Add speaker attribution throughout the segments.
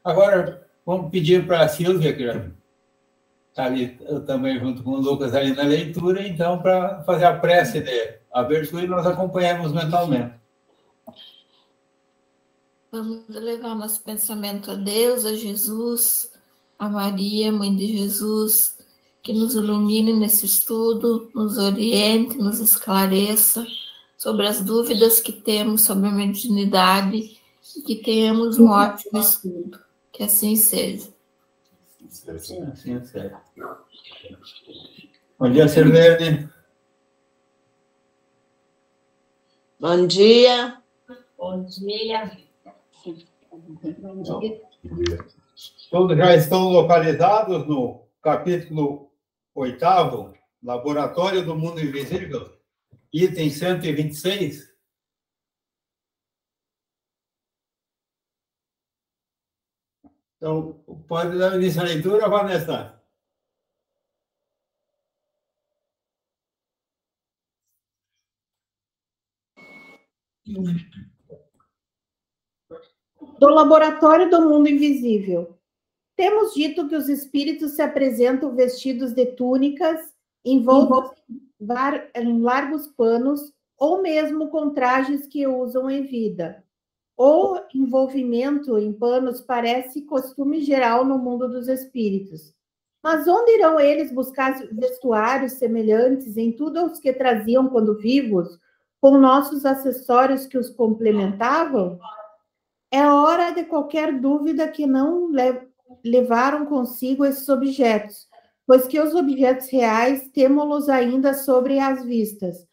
Speaker 1: Agora, vamos pedir para a Silvia, que já está ali também junto com o Lucas ali na leitura, então, para fazer a prece de abertura e nós acompanhamos mentalmente.
Speaker 2: Vamos levar nosso pensamento a Deus, a Jesus, a Maria, Mãe de Jesus, que nos ilumine nesse estudo, nos oriente, nos esclareça sobre as dúvidas que temos sobre a mediunidade e que tenhamos um ótimo estudo. Que assim seja.
Speaker 1: Assim seja. Bom dia, Sirlene.
Speaker 3: Bom dia.
Speaker 4: Bom dia.
Speaker 1: Todos já estão localizados no capítulo 8º, Laboratório do Mundo Invisível, item 126. Então, pode dar início à leitura, Vanessa?
Speaker 5: Do Laboratório do Mundo Invisível. Temos dito que os espíritos se apresentam vestidos de túnicas, envoltos em largos panos, ou mesmo com trajes que usam em vida. O envolvimento em panos parece costume geral no mundo dos espíritos. Mas onde irão eles buscar vestuários semelhantes em tudo aos que traziam quando vivos, com nossos acessórios que os complementavam? É hora de qualquer dúvida que não levaram consigo esses objetos, pois que os objetos reais temo-los ainda sobre as vistas.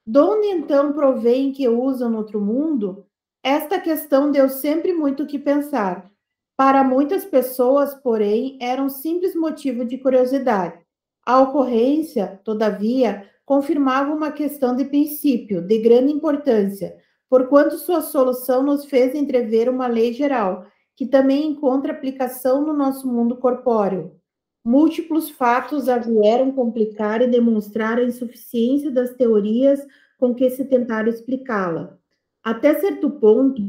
Speaker 5: Donde então provém que usam no outro mundo? Esta questão deu sempre muito o que pensar. Para muitas pessoas, porém, era um simples motivo de curiosidade. A ocorrência, todavia, confirmava uma questão de princípio, de grande importância, porquanto sua solução nos fez entrever uma lei geral, que também encontra aplicação no nosso mundo corpóreo. Múltiplos fatos a vieram complicar e demonstrar a insuficiência das teorias com que se tentaram explicá-la. Até certo ponto,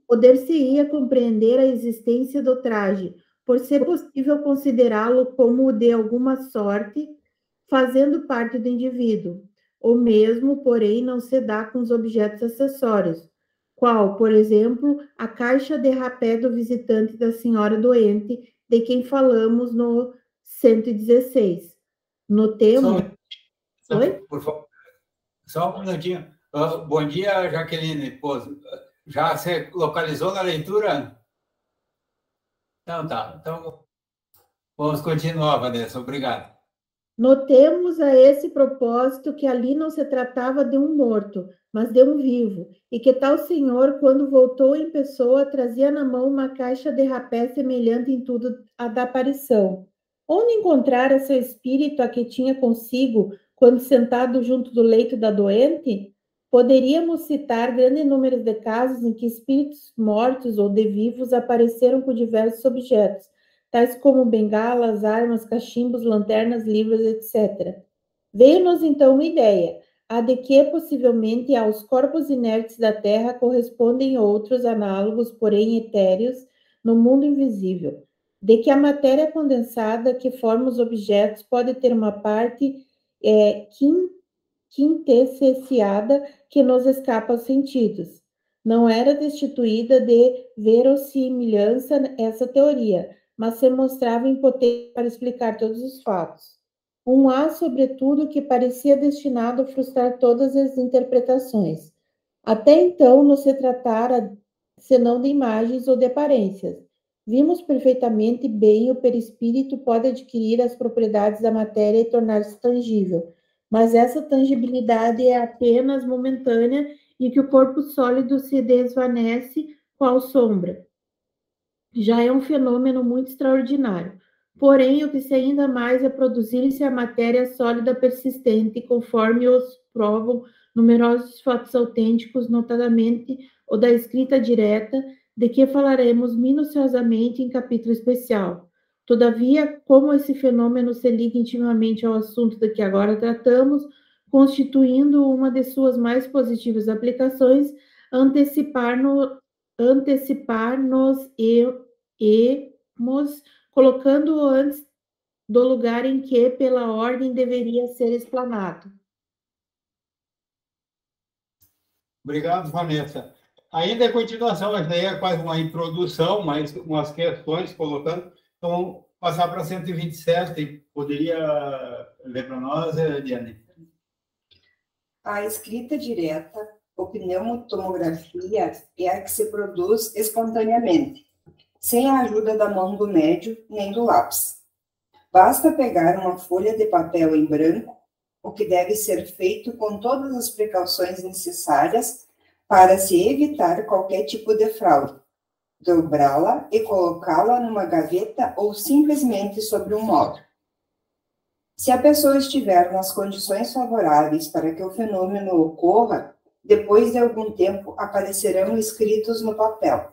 Speaker 5: poder-se-ia compreender a existência do traje, por ser possível considerá-lo como de alguma sorte, fazendo parte do indivíduo. O mesmo, porém, não se dá com os objetos acessórios, qual, por exemplo, a caixa de rapé do visitante da senhora doente, de quem falamos no 116. Notemos...
Speaker 1: Oi? Por favor, só um minutinho. Bom dia, Jaqueline. Pô, já se localizou na leitura? Então tá. Então, vamos continuar, Vanessa. Obrigado.
Speaker 5: Notemos a esse propósito que ali não se tratava de um morto, mas de um vivo, e que tal senhor, quando voltou em pessoa, trazia na mão uma caixa de rapé semelhante em tudo à da aparição. Onde encontrara seu espírito a que tinha consigo, quando sentado junto do leito da doente? Poderíamos citar grande número de casos em que espíritos mortos ou de vivos apareceram com diversos objetos, tais como bengalas, armas, cachimbos, lanternas, livros, etc. Veio-nos então uma ideia, a de que possivelmente aos corpos inertes da Terra correspondem outros análogos, porém etéreos, no mundo invisível, de que a matéria condensada que forma os objetos pode ter uma parte quintessenciada que nos escapa aos sentidos. Não era destituída de verossimilhança essa teoria, mas se mostrava impotente para explicar todos os fatos. Um há, sobretudo, que parecia destinado a frustrar todas as interpretações. Até então, não se tratara senão de imagens ou de aparências. Vimos perfeitamente bem o perispírito pode adquirir as propriedades da matéria e tornar-se tangível, mas essa tangibilidade é apenas momentânea e que o corpo sólido se desvanece qual sombra. Já é um fenômeno muito extraordinário. Porém, o que se ainda mais é produzir-se a matéria sólida persistente, conforme os provam numerosos fatos autênticos, notadamente o da escrita direta, de que falaremos minuciosamente em capítulo especial. Todavia, como esse fenômeno se liga intimamente ao assunto de que agora tratamos, constituindo uma de suas mais positivas aplicações, antecipar-nos colocando-o antes do lugar em que, pela ordem, deveria ser explanado.
Speaker 1: Obrigado, Vanessa. Ainda em continuação, essa daí é quase uma introdução, mas umas questões colocando. Então, vamos passar para 127. Poderia ler para nós, Eliane?
Speaker 6: A escrita direta, ou pneumotomografia, é a que se produz espontaneamente, sem a ajuda da mão do médio nem do lápis. Basta pegar uma folha de papel em branco, o que deve ser feito com todas as precauções necessárias para se evitar qualquer tipo de fraude. Dobrá-la e colocá-la numa gaveta ou simplesmente sobre um móvel. Se a pessoa estiver nas condições favoráveis para que o fenômeno ocorra, depois de algum tempo aparecerão escritos no papel,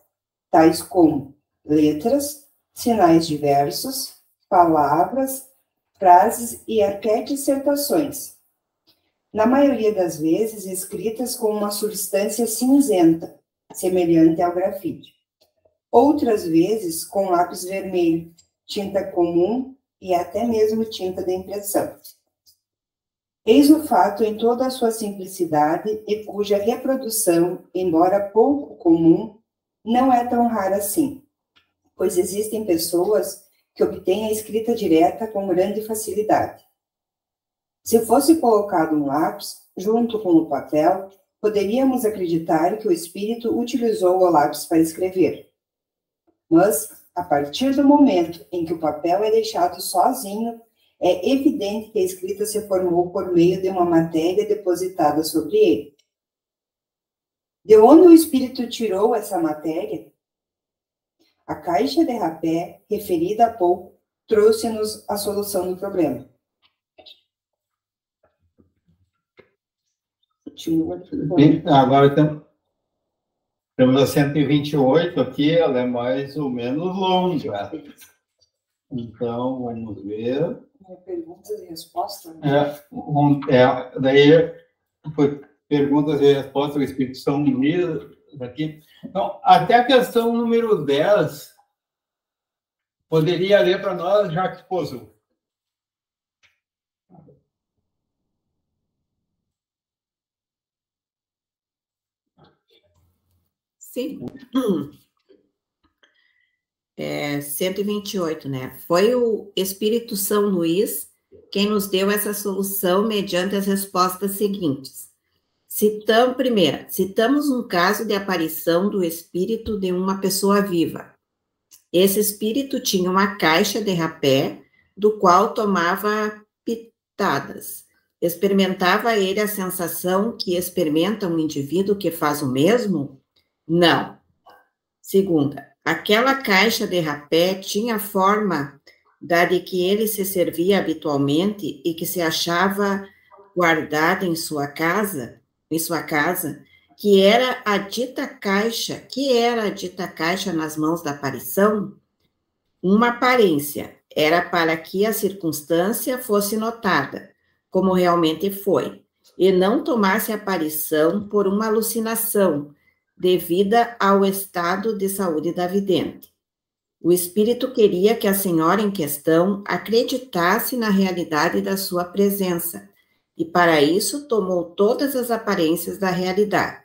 Speaker 6: tais como letras, sinais diversos, palavras, frases e até dissertações. Na maioria das vezes, escritas com uma substância cinzenta, semelhante ao grafite. Outras vezes, com lápis vermelho, tinta comum e até mesmo tinta de impressão. Eis o fato em toda a sua simplicidade e cuja reprodução, embora pouco comum, não é tão rara assim, pois existem pessoas que obtêm a escrita direta com grande facilidade. Se fosse colocado um lápis junto com o papel, poderíamos acreditar que o espírito utilizou o lápis para escrever. Mas, a partir do momento em que o papel é deixado sozinho, é evidente que a escrita se formou por meio de uma matéria depositada sobre ele. De onde o espírito tirou essa matéria? A caixa de rapé, referida há pouco, trouxe-nos a solução do problema.
Speaker 1: Agora temos a 128 aqui, ela é mais ou menos longa. Então, vamos ver.
Speaker 6: Perguntas e respostas?
Speaker 1: Daí foi perguntas e respostas, o Espírito São Unidos aqui. Então, até a questão número 10, poderia ler para nós, Jacques Pozzo?
Speaker 3: Sim. 128, né? Foi o Espírito São Luís quem nos deu essa solução mediante as respostas seguintes. Citamos um caso de aparição do espírito de uma pessoa viva. Esse espírito tinha uma caixa de rapé, do qual tomava pitadas. Experimentava ele a sensação que experimenta um indivíduo que faz o mesmo? Não. Segunda, aquela caixa de rapé tinha a forma da de que ele se servia habitualmente e que se achava guardada em sua casa, que era a dita caixa nas mãos da aparição? Uma aparência, era para que a circunstância fosse notada, como realmente foi, e não tomasse a aparição por uma alucinação, devida ao estado de saúde da vidente. O espírito queria que a senhora em questão acreditasse na realidade da sua presença, e para isso tomou todas as aparências da realidade.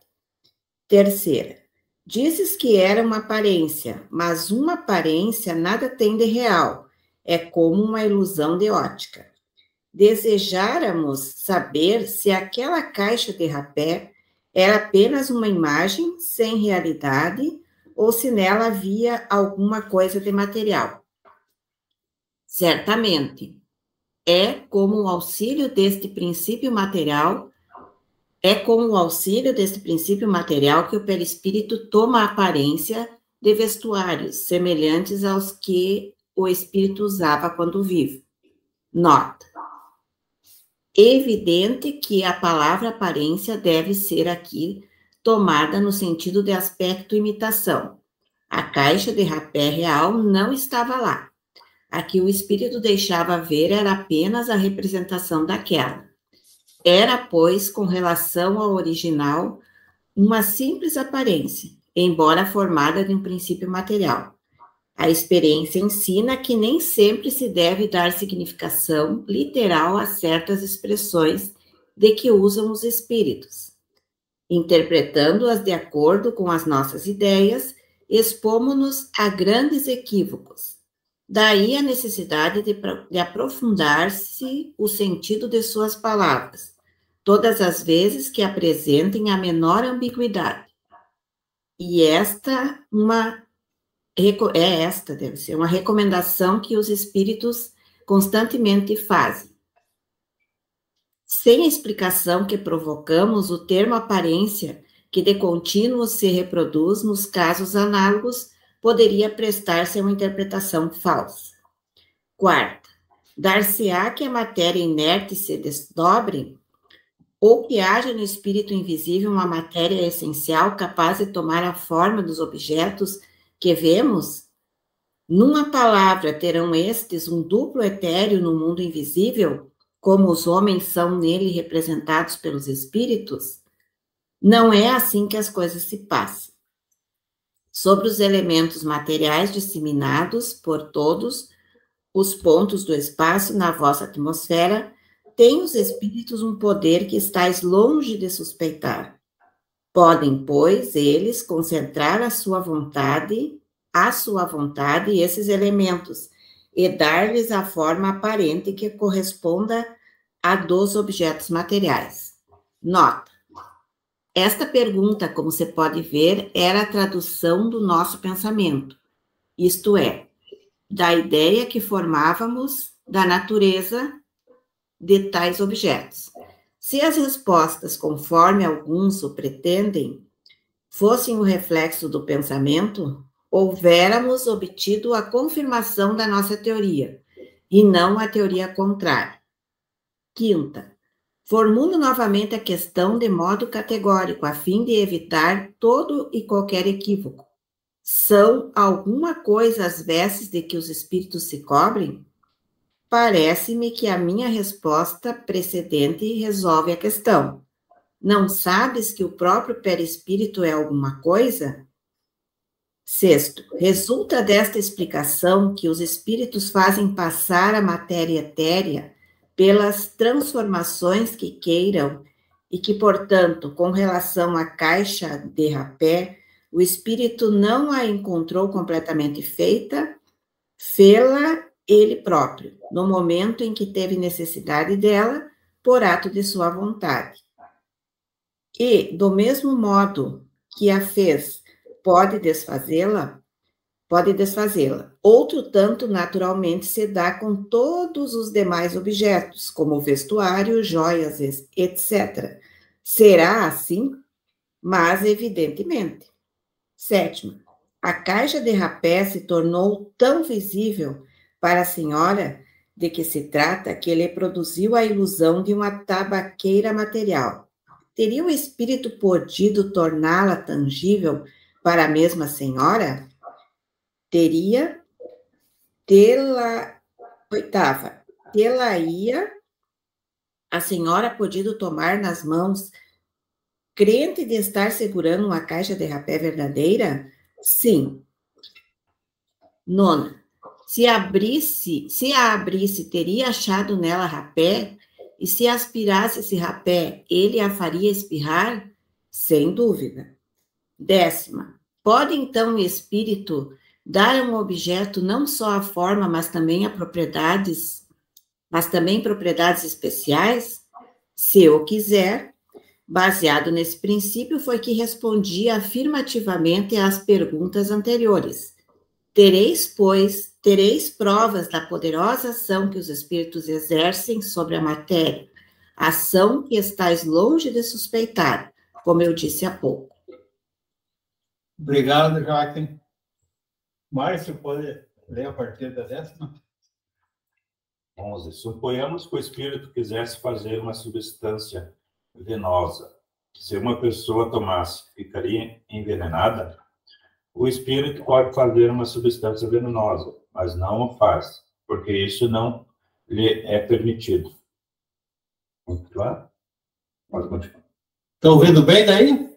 Speaker 3: Terceira, dizes que era uma aparência, mas uma aparência nada tem de real, é como uma ilusão de ótica. Desejáramos saber se aquela caixa de rapé era apenas uma imagem sem realidade ou se nela havia alguma coisa de material. Certamente, é com o auxílio deste princípio material que o perispírito toma a aparência de vestuários semelhantes aos que o espírito usava quando vivo. Nota. Evidente que a palavra aparência deve ser aqui tomada no sentido de aspecto imitação. A caixa de rapé real não estava lá. A que o espírito deixava ver era apenas a representação daquela. Era, pois, com relação ao original, uma simples aparência, embora formada de um princípio material. A experiência ensina que nem sempre se deve dar significação literal a certas expressões de que usam os espíritos. Interpretando-as de acordo com as nossas ideias, expomos-nos a grandes equívocos. Daí a necessidade de aprofundar-se o sentido de suas palavras, todas as vezes que apresentem a menor ambiguidade. E esta deve ser uma recomendação que os espíritos constantemente fazem. Sem a explicação que provocamos, o termo aparência, que de contínuo se reproduz nos casos análogos, poderia prestar-se a uma interpretação falsa. Quarta, dar-se-á que a matéria inerte se desdobre, ou que haja no espírito invisível uma matéria essencial capaz de tomar a forma dos objetos que vemos? Numa palavra, terão estes um duplo etéreo no mundo invisível, como os homens são nele representados pelos espíritos? Não é assim que as coisas se passam. Sobre os elementos materiais disseminados por todos os pontos do espaço na vossa atmosfera, têm os espíritos um poder que estáis longe de suspeitar. Podem, pois, eles concentrar à sua vontade esses elementos e dar-lhes a forma aparente que corresponda a dos objetos materiais. Nota. Esta pergunta, como você pode ver, era a tradução do nosso pensamento, isto é, da ideia que formávamos da natureza de tais objetos. Se as respostas, conforme alguns o pretendem, fossem o reflexo do pensamento, houvéramos obtido a confirmação da nossa teoria, e não a teoria contrária. Quinta, formulo novamente a questão de modo categórico, a fim de evitar todo e qualquer equívoco. São alguma coisa as vestes de que os espíritos se cobrem? Parece-me que a minha resposta precedente resolve a questão. Não sabes que o próprio perispírito é alguma coisa? Sexto, resulta desta explicação que os espíritos fazem passar a matéria etérea pelas transformações que queiram e que, portanto, com relação à caixa de rapé, o espírito não a encontrou completamente feita, fê-la ele próprio, no momento em que teve necessidade dela, por ato de sua vontade. E, do mesmo modo que a fez, pode desfazê-la. Outro tanto, naturalmente, se dá com todos os demais objetos, como vestuário, joias, etc. Será assim? Mas, evidentemente. Sétima, a caixa de rapé se tornou tão visível para a senhora de que se trata que ele produziu a ilusão de uma tabaqueira material. Teria o espírito podido torná-la tangível para a mesma senhora? Tê-la-ia a senhora podido tomar nas mãos, crente de estar segurando uma caixa de rapé verdadeira? Sim. Nona, se a abrisse, teria achado nela rapé? E se aspirasse esse rapé, ele a faria espirrar? Sem dúvida. Décima, pode então o espírito dar a um objeto não só a forma, mas também propriedades especiais? Se o quiser. Baseado nesse princípio, foi que respondi afirmativamente às perguntas anteriores. Tereis provas da poderosa ação que os espíritos exercem sobre a matéria, ação que estáis longe de suspeitar, como eu disse há pouco.
Speaker 1: Obrigado, Joaquim. Márcio, pode ler a partir da 10ª?
Speaker 7: 11. Suponhamos que o espírito quisesse fazer uma substância venosa, que se uma pessoa tomasse, ficaria envenenada. O espírito pode fazer uma substância venenosa, mas não o faz, porque isso não lhe é permitido. Muito claro? Pode continuar.
Speaker 1: Estão ouvindo bem daí?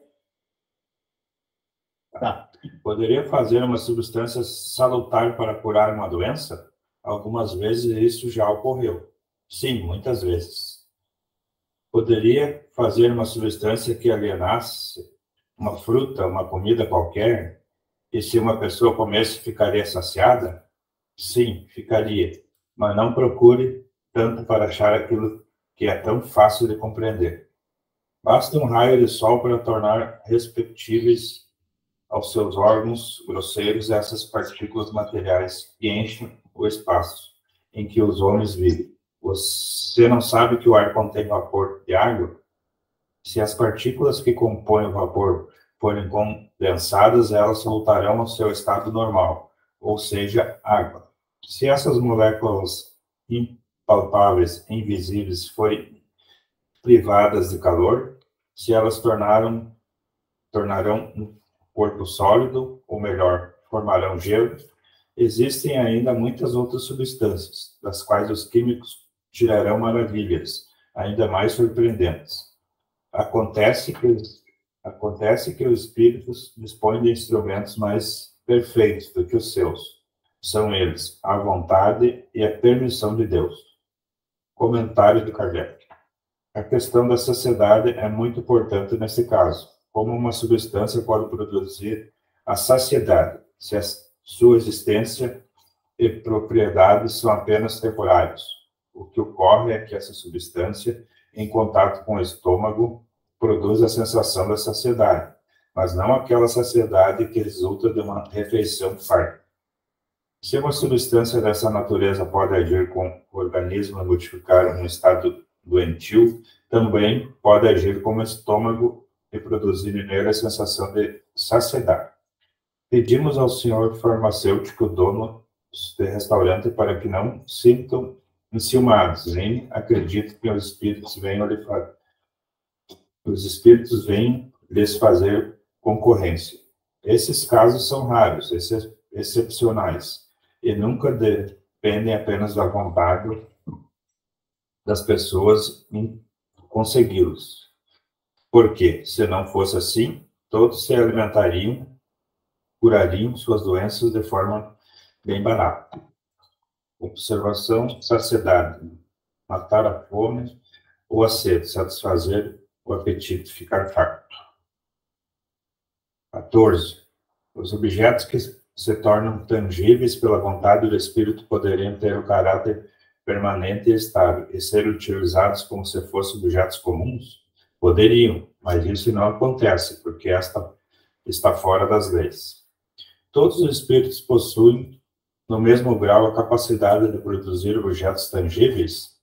Speaker 1: Tá.
Speaker 7: Poderia fazer uma substância salutar para curar uma doença? Algumas vezes isso já ocorreu. Sim, muitas vezes. Poderia fazer uma substância que alienasse uma fruta, uma comida qualquer, e se uma pessoa comesse, ficaria saciada? Sim, ficaria. Mas não procure tanto para achar aquilo que é tão fácil de compreender. Basta um raio de sol para tornar respectíveis aos seus órgãos grosseiros essas partículas materiais que enchem o espaço em que os homens vivem. Você não sabe que o ar contém vapor de água? Se as partículas que compõem o vapor forem condensadas, elas voltarão ao seu estado normal, ou seja, água. Se essas moléculas impalpáveis, invisíveis, forem privadas de calor, se elas tornarão um corpo sólido, ou melhor, formarão gelo, existem ainda muitas outras substâncias, das quais os químicos tirarão maravilhas, ainda mais surpreendentes. Acontece que os espíritos dispõem de instrumentos mais perfeitos do que os seus. São eles a vontade e a permissão de Deus. Comentário de Kardec. A questão da saciedade é muito importante nesse caso. Como uma substância pode produzir a saciedade, se a sua existência e propriedades são apenas temporários? O que ocorre é que essa substância, em contato com o estômago, produz a sensação da saciedade, mas não aquela saciedade que resulta de uma refeição farta. Se uma substância dessa natureza pode agir com o organismo e modificar um estado doentio, também pode agir como o estômago e produzir nele a sensação de saciedade. Pedimos ao senhor farmacêutico, dono de restaurante, para que não sintam enciumados, nem acreditem que os espíritos venham lhes fazer concorrência. Esses casos são raros, excepcionais, e nunca dependem apenas da vontade das pessoas em consegui-los. Porque, se não fosse assim, todos se alimentariam, curariam suas doenças de forma bem barata. Observação: saciedade, matar a fome ou a sede, satisfazer o apetite, ficar farto. 14. Os objetos que se tornam tangíveis pela vontade do espírito poderiam ter o caráter permanente e estável e ser utilizados como se fossem objetos comuns? Poderiam, mas isso não acontece, porque esta está fora das leis. Todos os espíritos possuem, no mesmo grau, a capacidade de produzir objetos tangíveis?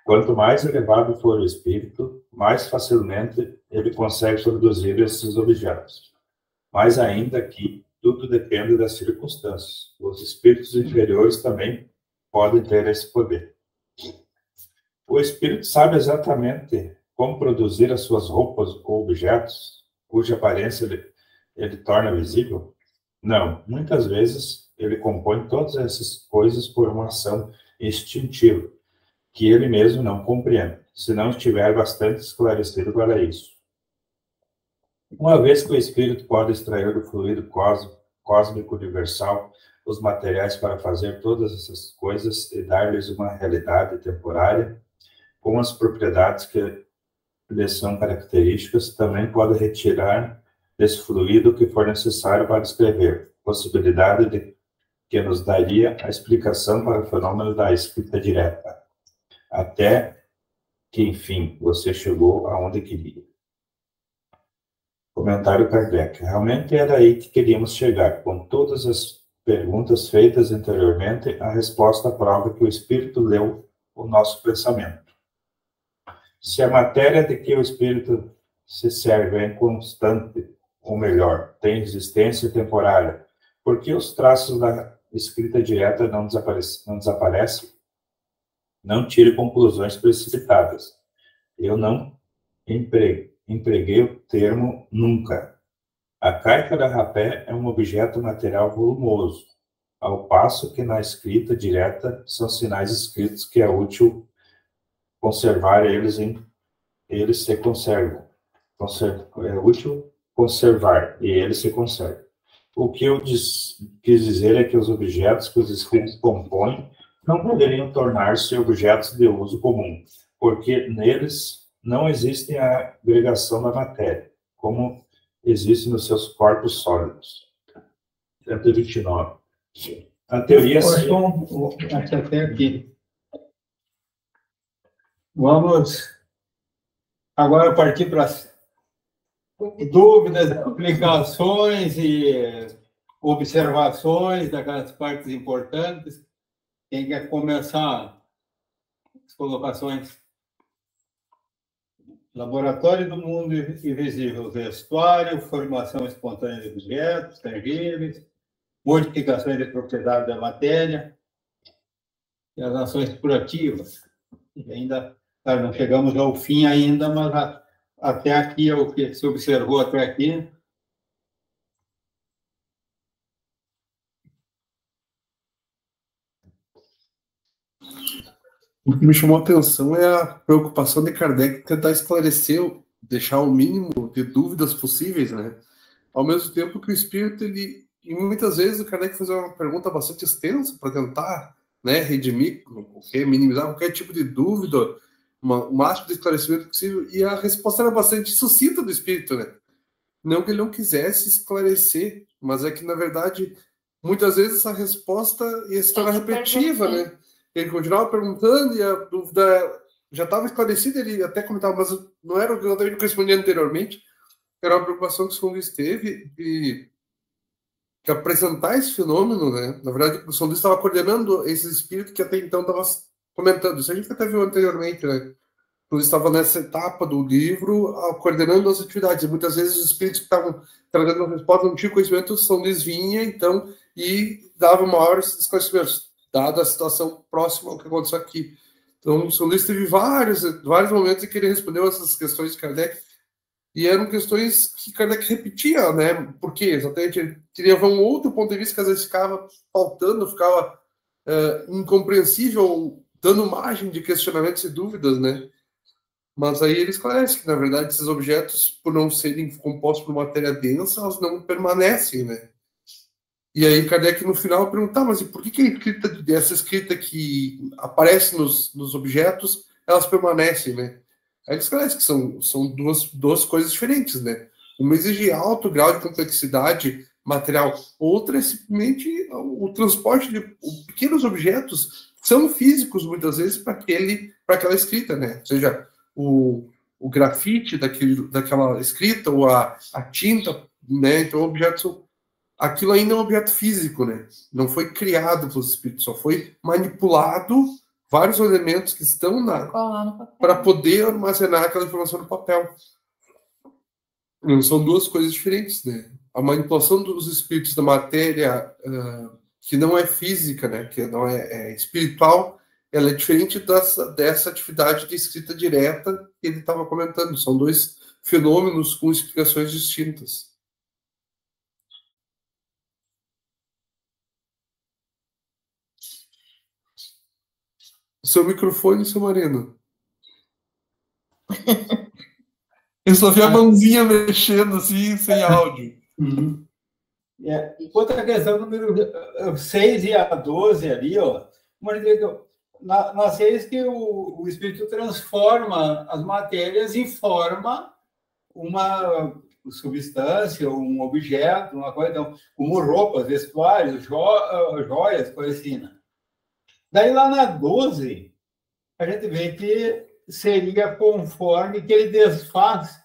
Speaker 7: Quanto mais elevado for o espírito, mais facilmente ele consegue produzir esses objetos. Mas ainda aqui, tudo depende das circunstâncias. Os espíritos inferiores também podem ter esse poder. O espírito sabe exatamente como produzir as suas roupas ou objetos, cuja aparência ele torna visível? Não. Muitas vezes, ele compõe todas essas coisas por uma ação instintiva, que ele mesmo não compreende, se não estiver bastante esclarecido para isso. Uma vez que o espírito pode extrair do fluido cósmico universal os materiais para fazer todas essas coisas e dar-lhes uma realidade temporária, com as propriedades que lhes são características, também pode retirar desse fluido o que for necessário para escrever, possibilidade que nos daria a explicação para o fenômeno da escrita direta, até que, enfim, você chegou aonde queria. Comentário Kardec. Realmente era aí que queríamos chegar. Com todas as perguntas feitas anteriormente, a resposta prova que o Espírito leu o nosso pensamento. Se a matéria de que o Espírito se serve é inconstante, ou melhor, tem existência temporária, por que os traços da escrita direta não desaparecem? Não tire conclusões precipitadas. Eu não empreguei o termo nunca. A caixa da rapé é um objeto material volumoso, ao passo que na escrita direta são sinais escritos que é útil conservar eles se conservam. É útil conservar, e ele se conserva. O que eu quis dizer é que os objetos que os espíritos compõem não poderiam tornar-se objetos de uso comum, porque neles não existe a agregação da matéria, como existe nos seus corpos sólidos. 129. A teoria...
Speaker 1: Até aqui. Vamos agora partir para as dúvidas, aplicações e observações daquelas partes importantes. Quem quer começar as colocações? Laboratório do mundo invisível, vestuário, formação espontânea de objetos tangíveis, modificações de propriedade da matéria e as ações curativas. E ainda, claro, não chegamos ao fim ainda, mas até aqui é o que se observou até aqui.
Speaker 8: O que me chamou a atenção é a preocupação de Kardec tentar esclarecer, deixar o mínimo de dúvidas possíveis, né? Ao mesmo tempo que o espírito, e muitas vezes o Kardec faz uma pergunta bastante extensa para tentar, né, redimir, minimizar qualquer tipo de dúvida, o máximo de esclarecimento possível, e a resposta era bastante sucinta do espírito, né? Não que ele não quisesse esclarecer, mas é que, na verdade, muitas vezes essa resposta ia se tornar repetitiva, né? Ele continuava perguntando e a dúvida já estava esclarecida, ele até comentava, mas não era o que eu também respondia anteriormente, era uma preocupação que o São Luís teve de apresentar esse fenômeno, né? Na verdade, o São Luís estava coordenando esse espírito que até então estava comentando. Isso a gente até viu anteriormente, né? Então, estava nessa etapa do livro, coordenando as atividades. E muitas vezes os espíritos que estavam trazendo a resposta não tinham conhecimento, o São Luís vinha, então, e dava maiores esclarecimentos, dada a situação próxima ao que aconteceu aqui. Então, o São Luís teve vários momentos em que ele respondeu essas questões de Kardec, e eram questões que Kardec repetia, né? Porque exatamente ele queria ver um outro ponto de vista que às vezes ficava faltando, ficava incompreensível, dando margem de questionamentos e dúvidas, né? Mas aí ele esclarece que, na verdade, esses objetos, por não serem compostos por matéria densa, elas não permanecem, né? E aí Kardec, no final, pergunta, mas e por que essa escrita que aparece nos objetos, elas permanecem, né? Aí ele esclarece que são duas coisas diferentes, né? Uma exige alto grau de complexidade material, outra é simplesmente o transporte de pequenos objetos que são físicos, muitas vezes, para aquela escrita, né? Ou seja, o grafite daquela escrita, ou a tinta, né? Então, aquilo ainda é um objeto físico, né? Não foi criado pelos espíritos, só foi manipulado vários elementos que estão para poder armazenar aquela informação no papel. São duas coisas diferentes, né? A manipulação dos espíritos da matéria que não é física, né? Que não é espiritual, ela é diferente dessa atividade de escrita direta que ele estava comentando. São dois fenômenos com explicações distintas. Seu microfone, seu Marino. Eu só vi a mãozinha mexendo assim, sem áudio.
Speaker 1: Uhum. Outra questão, número 6 e a 12 ali, ó. Na 6 que o espírito transforma as matérias e forma uma substância, um objeto, uma coisa, então, como roupas, vestuários, joias, coisa assim, né? Daí lá na 12, a gente vê que seria conforme que ele desfaz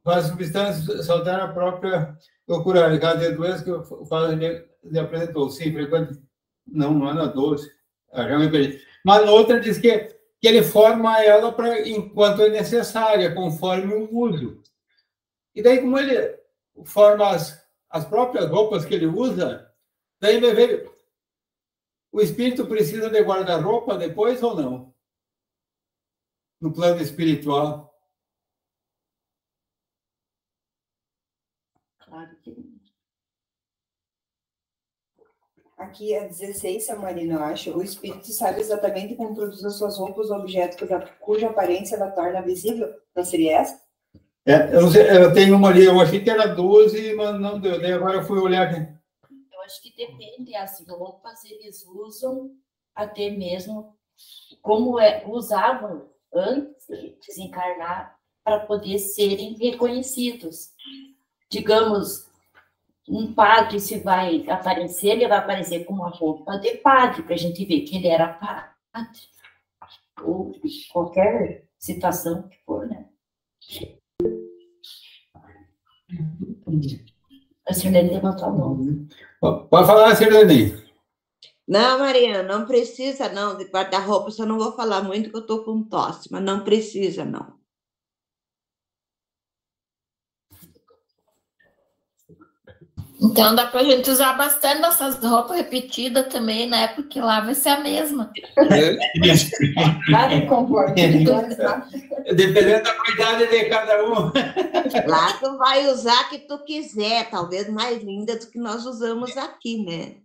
Speaker 1: as substâncias soltando a própria procura. Em caso de doença que o Fábio lhe apresentou, sim, frequente. Não é na 12, já me perdi. Mas na outra diz que ele forma ela enquanto é necessária, conforme o uso. E daí, como ele forma as próprias roupas que ele usa, daí vai ver. O espírito precisa de guarda-roupa depois ou não? No plano espiritual?
Speaker 6: Claro que não. Aqui é 16, Samarino, eu acho. O espírito sabe exatamente como produzir as suas roupas ou objetos cuja aparência ela torna visível. Não seria essa?
Speaker 1: Eu tenho uma ali, eu achei que era 12, mas não deu. Daí agora eu fui olhar aqui.
Speaker 4: Eu acho que depende, as roupas eles usam até mesmo como usavam antes de desencarnar para poder serem reconhecidos. Digamos, um padre, se vai aparecer, ele vai aparecer com uma roupa de padre, para a gente ver que ele era padre. Ou qualquer situação que for, né? A Sirlene levantou a mão.
Speaker 1: Pode falar, Sirlene.
Speaker 9: Não, Mariana, não precisa, não. De guarda-roupa, só não vou falar muito, que eu estou com tosse, mas não precisa, não.
Speaker 2: Então dá para a gente usar bastante nossas roupas repetidas também, né? Porque lá vai ser a mesma.
Speaker 6: Nada conforme.
Speaker 1: Dependendo da qualidade de cada um.
Speaker 9: Lá tu vai usar a que tu quiser, talvez mais linda do que nós usamos aqui, né?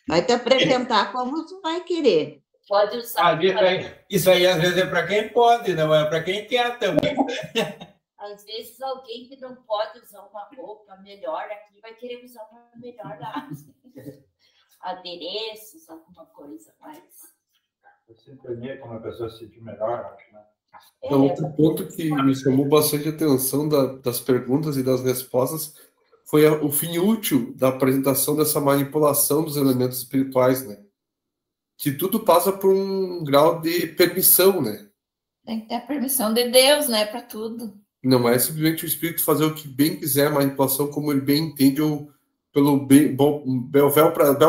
Speaker 9: Vai te apresentar como tu vai querer.
Speaker 4: Pode usar.
Speaker 1: Isso aí às vezes é para quem pode, não é para quem quer também.
Speaker 4: Às vezes alguém que não pode usar uma roupa melhor aqui vai querer usar uma melhor lá. Adereços, alguma coisa mais.
Speaker 7: Você entender como a pessoa se sentir melhor, acho, né?
Speaker 8: Outro ponto que me chamou bastante atenção das perguntas e das respostas foi o fim útil da apresentação dessa manipulação dos elementos espirituais, né? Que tudo passa por um grau de permissão, né?
Speaker 2: Tem que ter a permissão de Deus, né, para tudo.
Speaker 8: Não é simplesmente o espírito fazer o que bem quiser, a manipulação como ele bem entende ou pelo bel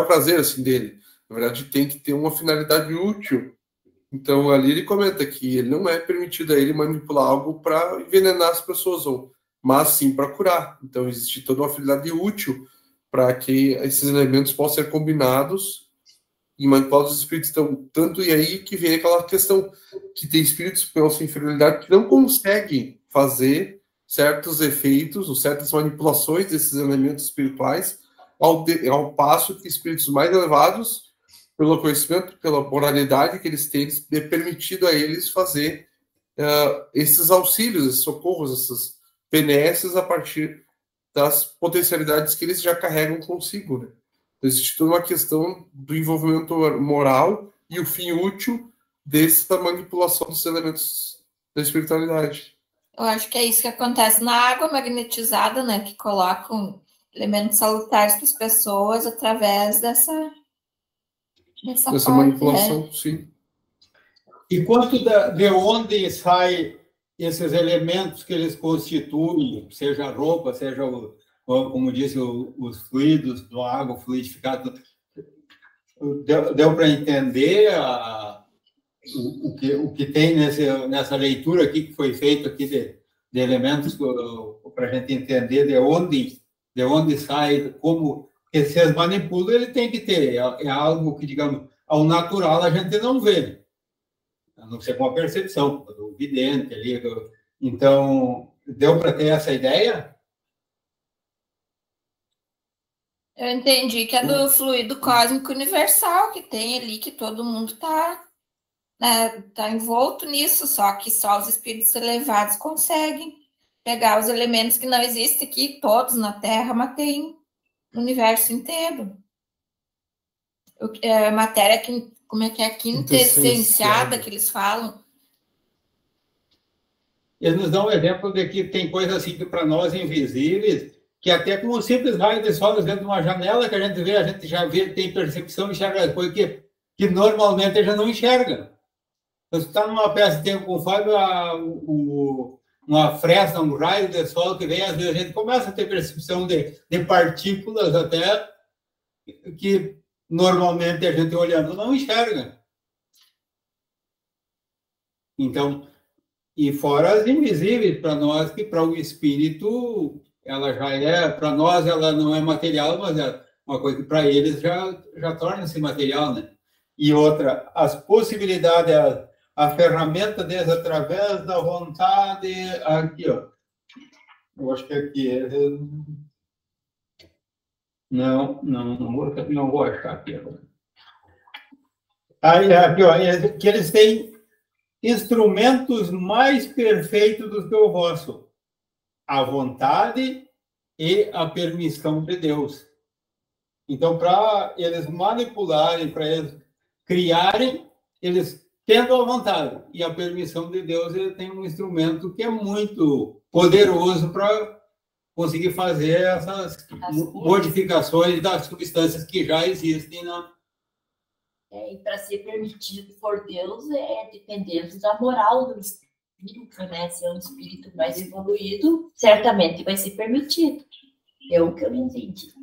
Speaker 8: prazer assim, dele. Na verdade, tem que ter uma finalidade útil. Então, ali ele comenta que ele não é permitido a ele manipular algo para envenenar as pessoas, mas sim para curar. Então, existe toda uma finalidade útil para que esses elementos possam ser combinados e manipulados os espíritos. Então, tanto e aí que vem aquela questão que tem espíritos com essa inferioridade que não conseguem fazer certos efeitos ou certas manipulações desses elementos espirituais, ao passo que espíritos mais elevados, pelo conhecimento, pela moralidade que eles têm, é permitido a eles fazer esses auxílios, esses socorros, essas benesses a partir das potencialidades que eles já carregam consigo, né? Então, existe toda uma questão do envolvimento moral e o fim útil dessa manipulação dos elementos da espiritualidade.
Speaker 2: Eu acho que é isso que acontece na água magnetizada, né? Que colocam elementos salutares para as pessoas através dessa
Speaker 8: manipulação, sim.
Speaker 1: E quanto de onde saem esses elementos que eles constituem, seja a roupa, seja, como disse, os fluidos do água fluidificado, deu para entender o que tem nessa leitura aqui que foi feita aqui de elementos para a gente entender de onde sai, como se eles manipulam, ele tem que ter, é algo que, digamos, ao natural a gente não vê, a não ser com a percepção do vidente ali. Então, deu para ter essa ideia?
Speaker 2: Eu entendi que é do fluido cósmico universal que tem ali, que todo mundo está envolto nisso, só que só os espíritos elevados conseguem pegar os elementos que não existem aqui, todos na Terra, mas tem no universo inteiro. A matéria, como é que é? Quintessenciada, que eles falam.
Speaker 1: Eles nos dão um exemplo de que tem coisas assim que para nós invisíveis, que até com um simples raio de sol dentro de uma janela que a gente já vê, tem percepção, enxerga coisa que normalmente a gente não enxerga. Então, se está numa peça de tempo conforme uma fresta, um raio de sol que vem, às vezes a gente começa a ter percepção de partículas até que normalmente a gente olhando não enxerga. Então, e fora as invisíveis para nós, que para o espírito ela já é, para nós ela não é material, mas é uma coisa que para eles já torna-se material, né? E outra, as possibilidades, a ferramenta deles através da vontade, aqui, ó. Eu acho que aqui é... Não vou achar aqui agora. Aí, aqui, ó, que eles têm instrumentos mais perfeitos do que o vosso. a vontade e a permissão de Deus. Então, para eles manipularem, para eles criarem, eles tendo a vontade e a permissão de Deus, ele tem um instrumento que é muito poderoso para conseguir fazer essas modificações das substâncias que já existem
Speaker 4: e para ser permitido por Deus é dependendo da moral do espírito, né? Se é um espírito mais evoluído, certamente vai ser permitido. É o que eu entendi.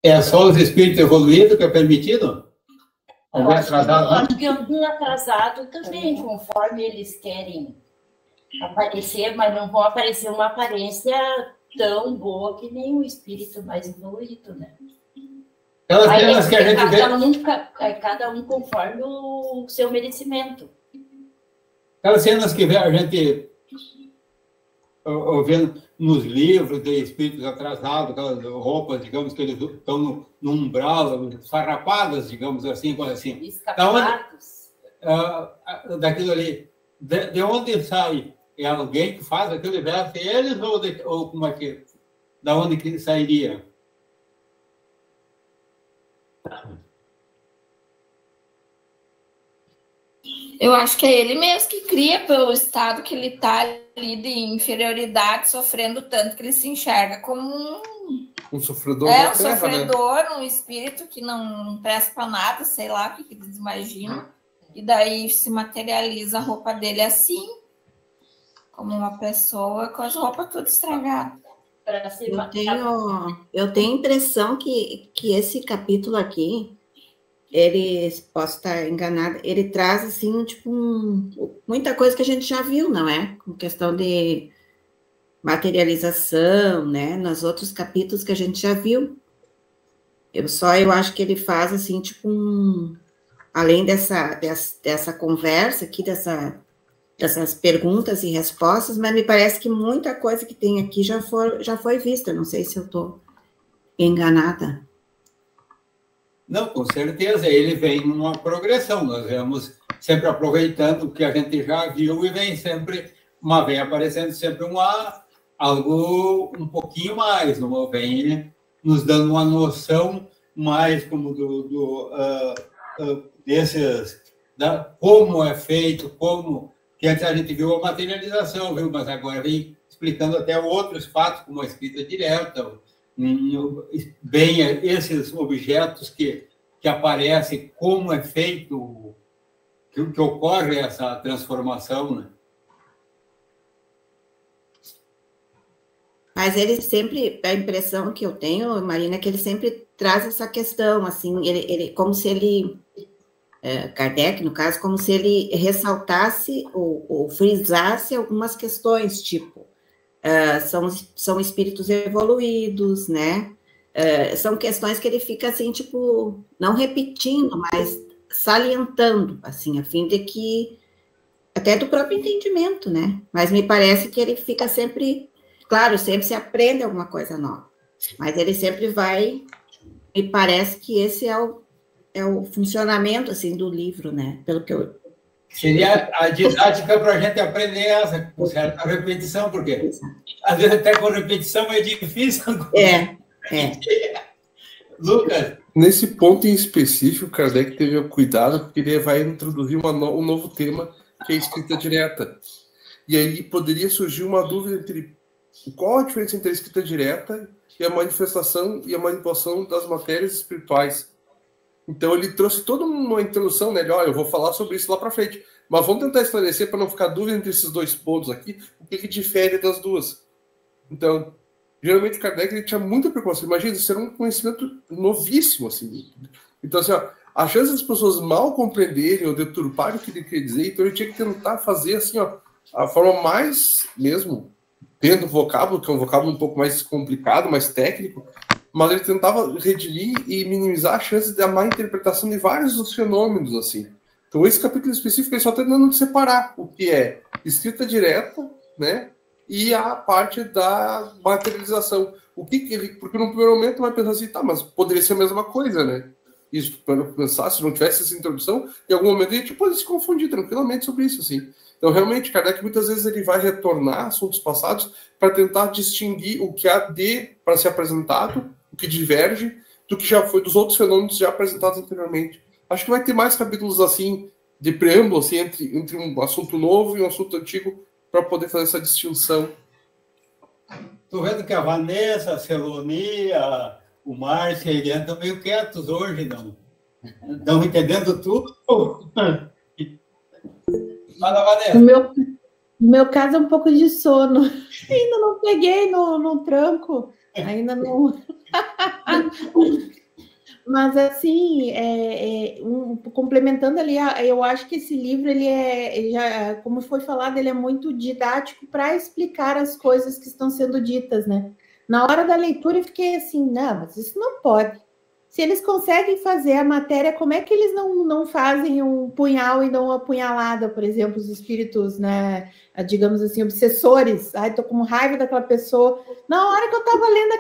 Speaker 1: É só os espíritos evoluídos que é permitido? Algum atrasado?
Speaker 4: Acho que algum atrasado também, conforme eles querem aparecer, mas não vão aparecer uma aparência tão boa que nem o espírito mais evoluído, né?
Speaker 1: Aquelas cenas que a gente vê...
Speaker 4: Cada um conforme o seu merecimento.
Speaker 1: Aquelas cenas que a gente vendo nos livros de espíritos atrasados, aquelas roupas, digamos, que eles estão no umbral, farrapadas, digamos assim, coisa assim.
Speaker 4: Escapados.
Speaker 1: Daquilo ali. De onde sai? É alguém que faz aquilo verso eles ou como é que... Da onde que sairia?
Speaker 2: Eu acho que é ele mesmo que cria pelo estado que ele está ali de inferioridade, sofrendo tanto que ele se enxerga como
Speaker 8: um sofredor.
Speaker 2: Um sofredor, né? Um espírito que não presta para nada, sei lá o que eles imaginam. E daí se materializa a roupa dele assim, como uma pessoa com as roupas tudo estragadas.
Speaker 3: Eu tenho a impressão que esse capítulo aqui, ele, posso estar enganada, ele traz, assim, tipo, muita coisa que a gente já viu, não é? Com questão de materialização, né? Nos outros capítulos que a gente já viu. Eu acho que ele faz, assim, tipo, além dessa conversa aqui, dessas perguntas e respostas, mas me parece que muita coisa que tem aqui já foi vista. Não sei se eu estou enganada.
Speaker 1: Não, com certeza, ele vem numa progressão, nós vamos sempre aproveitando o que a gente já viu e vem aparecendo sempre algo um pouquinho mais, vem nos dando uma noção mais como como é feito, que antes a gente viu a materialização, viu? Mas agora vem explicando até outros fatos, como a escrita direta, bem esses objetos que aparecem, como é feito, que ocorre essa transformação, né?
Speaker 3: Mas ele sempre, a impressão que eu tenho, Marina, é que ele sempre traz essa questão, assim, ele como se ele, Kardec, no caso, como se ele ressaltasse ou frisasse algumas questões, tipo, são espíritos evoluídos, né? São questões que ele fica, assim, tipo, não repetindo, mas salientando, assim, a fim de que, até do próprio entendimento, né? Mas me parece que ele fica sempre, claro, sempre se aprende alguma coisa nova, mas ele sempre vai, me parece que esse é o funcionamento, assim, do livro, né? Pelo que eu...
Speaker 1: Seria a didática para a gente aprender essa, com certa repetição, porque às vezes até com repetição é difícil. Lucas?
Speaker 8: Nesse ponto em específico, Kardec teve o cuidado, porque ele vai introduzir um novo tema, que é a escrita direta. E aí poderia surgir uma dúvida entre qual a diferença entre a escrita direta e a manifestação e a manipulação das matérias espirituais. Então ele trouxe toda uma introdução, né? Olha, eu vou falar sobre isso lá para frente, mas vamos tentar esclarecer para não ficar dúvida entre esses dois pontos aqui, o que difere das duas. Então, geralmente o Kardec ele tinha muita preocupação. Imagina, isso era um conhecimento novíssimo, assim. Então, assim, ó, a chance das pessoas mal compreenderem ou deturparem o que ele queria dizer, então ele tinha que tentar fazer, assim, ó, a forma mais, mesmo, tendo vocábulo, que é um vocábulo um pouco mais complicado, mais técnico, mas ele tentava redimir e minimizar a chance da má interpretação de vários dos fenômenos, assim. Então, esse capítulo específico ele só está tentando separar o que é escrita direta, né, e a parte da materialização. Porque no primeiro momento vai pensar assim, tá, mas poderia ser a mesma coisa, né? Isso, para pensar, se não tivesse essa introdução, em algum momento a gente pode se confundir tranquilamente sobre isso, assim. Então, realmente, Kardec, muitas vezes, ele vai retornar a assuntos passados para tentar distinguir o que há para ser apresentado, o que diverge, do que já foi, dos outros fenômenos já apresentados anteriormente. Acho que vai ter mais capítulos, assim, de preâmbulo, assim, entre um assunto novo e um assunto antigo, para poder fazer essa distinção.
Speaker 1: Estou vendo que a Vanessa, a Celoni, o Márcio e a Eliane estão meio quietos hoje, não? Estão entendendo tudo? Fala, Vanessa.
Speaker 5: No meu caso é um pouco de sono. Ainda não peguei no tranco. Ainda não. Mas, assim, complementando ali, eu acho que esse livro, ele como foi falado, ele é muito didático para explicar as coisas que estão sendo ditas, né? Na hora da leitura, eu fiquei assim, não, mas isso não pode. Se eles conseguem fazer a matéria, como é que eles não fazem um punhal e não uma punhalada, por exemplo, os espíritos, né, digamos assim, obsessores? Ai, tô com raiva daquela pessoa. Na hora que eu estava lendo,